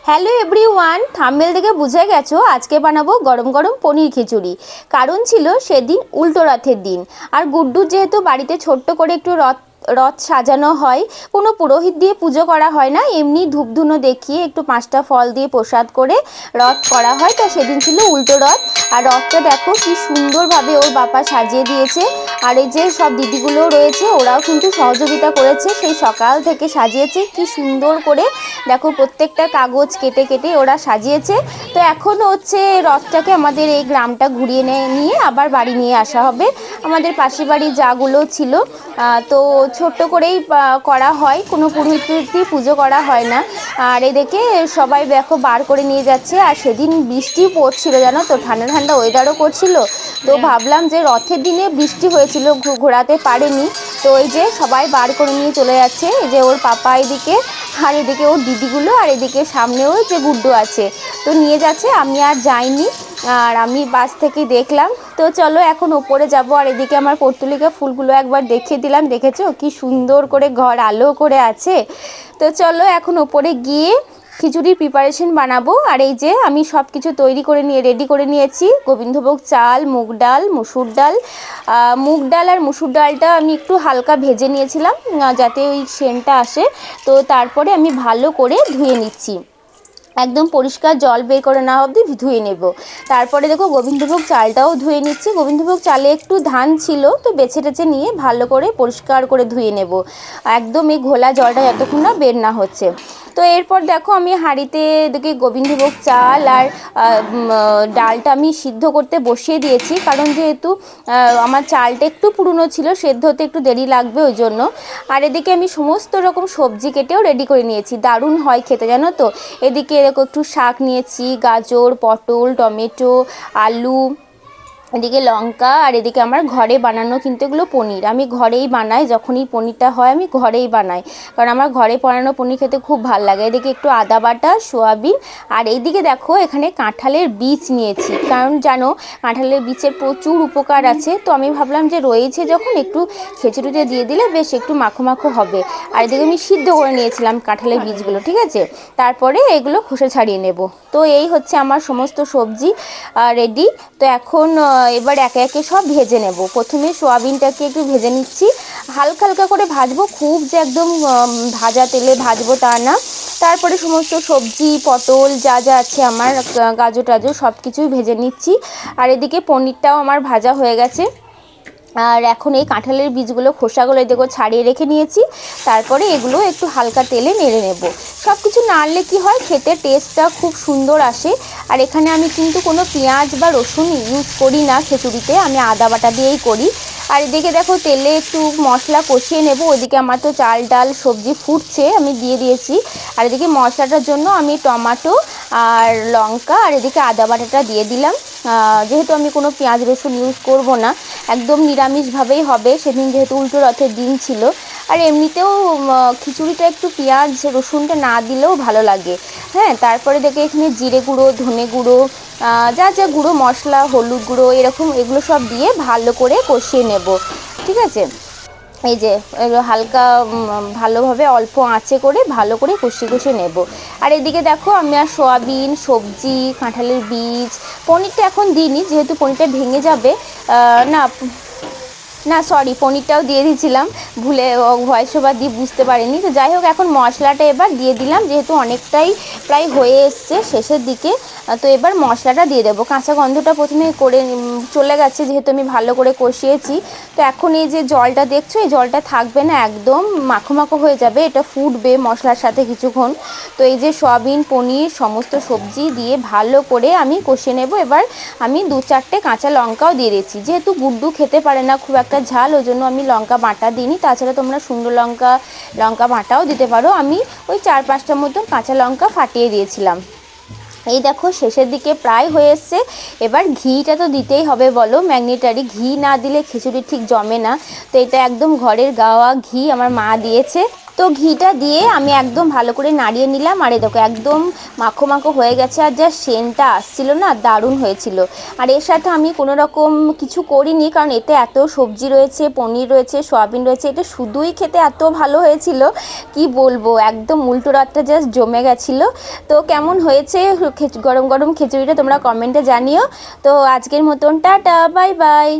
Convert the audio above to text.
Hello everyone, thumbnail দেখে বুঝে গেছো আজকে বানাবো গরম গরম পনির খিচুড়ি। কারণ ছিল সেদিন উল্টো রথের দিন। আর গুড্ডুর যেহেতু বাড়িতে ছোট্ট করে একটু রথ রথ সাজানো হয়, কোনো পুরোহিত দিয়ে পুজো করা হয় না, এমনি ধূপধুনো দেখিয়ে একটু 5টা ফল দিয়ে প্রসাদ করে রথ করা হয়। তা সেদিন ছিল উল্টো রথ। আর রথটা দেখো কি সুন্দরভাবে ওর বাবা সাজিয়ে দিয়েছে। আর এই যে সব দিদিগুলোও রয়েছে, ওরাও কিন্তু সহযোগিতা করেছে, সেই সকাল থেকে সাজিয়েছে কি সুন্দর করে। দেখো প্রত্যেকটা কাগজ কেটে কেটে ওরা সাজিয়েছে। তো এখন হচ্ছে রথটাকে আমাদের এই গ্রামটা ঘুরিয়ে নিয়ে আবার বাড়ি নিয়ে আসা হবে। আমাদের পাশের বাড়ি যাগুলো ছিল, তো ছোট্ট করেই করা হয়, কোনো পুরোহিত দিয়ে পুজো করা হয় না। আর এদিকে সবাই দেখো বার করে নিয়ে যাচ্ছে। আর সেদিন বৃষ্টিও পড়ছিল, জানো তো, ঠান্ডা ঠান্ডা ওয়েদারও করছিল। তো ভাবলাম যে রথের দিনে বৃষ্টি হয়েছিল, ঘোরাতে পারেনি। তো এই যে সবাই বার করে নিয়ে চলে যাচ্ছে, এই যে ওর পাপা এদিকে, আর এদিকে ওর দিদিগুলো, আর এদিকে সামনেও যে গুড্ডু আছে, তো নিয়ে যাচ্ছে। আমি আর যাইনি, আর আমি বাস থেকে দেখলাম। তো চলো এখন ওপরে যাব। আর এদিকে আমার পর্তুলিকা ফুলগুলো একবার দেখিয়ে দিলাম, দেখেছো কি সুন্দর করে ঘর আলো করে আছে। তো চলো এখন ওপরে গিয়ে খিচুড়ির প্রিপারেশন বানাবো। আর এই যে আমি সব কিছু তৈরি করে রেডি করে নিয়েছি। গোবিন্দভোগ চাল, মুগ ডাল, মুসুর ডাল। মুগ ডাল আর মুসুর ডালটা আমি একটু হালকা ভেজে নিয়েছিলাম যাতে ওই সেন্টটা আসে। তো তারপরে আমি ভালো করে ধুয়ে নিচ্ছি, একদম পরিষ্কার জল বের করে না অবধি ধুয়ে নেব। তারপরে দেখো গোবিন্দভোগ চালটাও ধুয়ে নিচ্ছি। গোবিন্দভোগ চালে একটু ধান ছিল, তো বেছে টেছে নিয়ে ভালো করে পরিষ্কার করে ধুয়ে নেব, একদম এই ঘোলা জলটা যতক্ষণ না বের না হচ্ছে। তো এরপর দেখো আমি হাঁড়িতে দেখি গোবিন্দভোগ চাল আর ডালটা আমি সিদ্ধ করতে বসিয়ে দিয়েছি, কারণ যেহেতু আমার চালটা একটু পুরনো ছিল, সেদ্ধ হতে একটু দেরি লাগবে ওই জন্য। আর এদিকে আমি সমস্ত রকম সবজি কেটেও রেডি করে নিয়েছি, দারুণ হয় খেতে, জানো তো। এদিকে এরকম একটু শাক নিয়েছি, গাজর, পটল, টমেটো, আলু, এদিকে লঙ্কা। আর এদিকে আমার ঘরে বানানো কিন্তু এগুলো পনির, আমি ঘরেই বানাই, যখনই পনিরটা হয় আমি ঘরেই বানাই, কারণ আমার ঘরে বানানো পনির খেতে খুব ভালো লাগে। এদিকে একটু আদা বাটা, সোয়াবিন। আর এইদিকে দেখো এখানে কাঁঠালের বীজ নিয়েছি, কারণ জানো কাঁঠালের বীজের প্রচুর উপকার আছে। তো আমি ভাবলাম যে রয়েছে যখন একটু খিচুড়িতে দিয়ে দিলে বেশ একটু মাখো মাখো হবে। আর এদিকে আমি সিদ্ধ করে নিয়েছিলাম কাঁঠালের বীজগুলো, ঠিক আছে। তারপরে এগুলো খোসা ছাড়িয়ে নেব। তো এই হচ্ছে আমার সমস্ত সবজি রেডি। তো এখন এবার একে একে সব ভেজে নেব। প্রথমে সোয়াবিনটাকে একটু ভেজে নিচ্ছি, হালকা হালকা করে ভাজবো, খুব যে একদম ভাজা তেলে ভাজবো তা না। তারপরে সমস্ত সবজি, পটল যা যা আছে আমার, গাজর টাজর সব কিছুই ভেজে নিচ্ছি। আর এদিকে পনিরটাও আমার ভাজা হয়ে গেছে। আর এখন এই কাঁঠালের বীজগুলো, খোসাগুলো দেখো ছাড়িয়ে রেখে নিয়েছি। তারপরে এগুলো একটু হালকা তেলে নেড়ে নেব। সব কিছু নাড়লে কি হয়, খেতে টেস্টটা খুব সুন্দর আসে। আর এখানে আমি কিন্তু কোনো পেঁয়াজ বা রসুন ইউজ করি না খিচুড়িতে, আমি আদা বাটা দিয়েই করি। আর এদিকে দেখো তেলে একটু মশলা কষিয়ে নেব। ওইদিকে আমার তো চাল ডাল সবজি ফুটছে, আমি দিয়ে দিয়েছি। আর এদিকে মশলাটার জন্য আমি টমেটো আর লঙ্কা আর এদিকে আদা বাটাটা দিয়ে দিলাম। যেহেতু আমি কোনো পেঁয়াজ রসুন ইউজ করব না, একদম নিরামিষভাবেই হবে, সেদিন যেহেতু উল্টো রথের দিন ছিল। আর এমনিতেও খিচুড়িটা একটু পেঁয়াজ রসুনটা না দিলেও ভালো লাগে। হ্যাঁ, তারপরে দেখে এখানে জিরে গুঁড়ো, ধনে গুঁড়ো, যা যা গুঁড়ো মশলা, হলুদ গুঁড়ো, এরকম এগুলো সব দিয়ে ভালো করে কষিয়ে নেব, ঠিক আছে। এই যে হালকা ভালোভাবে অল্প আঁচে করে ভালো করে কষিয়ে কষিয়ে নেব। আর এদিকে দেখো আমি আর সয়াবিন, সবজি, কাঁঠালের বীজ, পনিরটা এখন দিইনি যেহেতু পনিরটা ভেঙে যাবে। না না সরি, পনিরটাও দিয়ে দিয়েছিলাম, ভুলে ভয়েস ওভার দিয়ে বুঝতে পারিনি। তো যাই হোক, এখন মশলাটা এবার দিয়ে দিলাম, যেহেতু অনেকটাই প্রায় হয়ে এসছে শেষের দিকে। তো এবার মশলাটা দিয়ে দেবো। কাঁচা গন্ধটা প্রথমে করে চলে গেছে, যেহেতু আমি ভালো করে কষিয়েছি। তো এখন এই যে জলটা দেখছো, এই জলটা থাকবে না, একদম মাখো মাখো হয়ে যাবে, এটা ফুটবে মশলার সাথে কিছুক্ষণ। তো এই যে সয়াবিন, পনির, সমস্ত সবজি দিয়ে ভালো করে আমি কষিয়ে নেব। এবার আমি 2-4টে কাঁচা লঙ্কাও দিয়ে দিচ্ছি, যেহেতু গুড্ডু খেতে পারে না খুব একটা ঝাল, ওই জন্য আমি লঙ্কা বাটা দিইনি। তাছাড়া তোমরা শুকনো লঙ্কা বাটাও দিতে পারো। আমি ওই 4-5টা মতন কাঁচা লঙ্কা ফাটিয়ে দিয়েছিলাম। এই দেখো শেষের দিকে প্রায় হয়ে এসছে। এবার ঘিটা তো দিতেই হবে, বলো, ম্যাগনেটারি, ঘি না দিলে খিচুড়ি ঠিক জমে না। তো এটা একদম ঘরের গাওয়া ঘি আমার মা দিয়েছে। তো ঘিটা দিয়ে আমি একদম ভালো করে নাড়িয়ে নিলাম, আর দেখো একদম মাখো মাখো হয়ে গেছে, আর যা সেন্টটা আসছিল না, দারুণ হয়েছিল। আর এর সাথে আমি কোনো রকম কিছু করিনি, কারণ এতে এত সবজি রয়েছে, পনির রয়েছে, সয়াবিন রয়েছে, এটা শুধুই খেতে এত ভালো হয়েছিল কি বলবো, একদম উল্টো রথটা জাস্ট জমে গেছিলো। তো কেমন হয়েছে গরম গরম খিচুড়িটা তোমরা কমেন্টে জানিও। তো আজকের মতন টাটা, বাই বাই।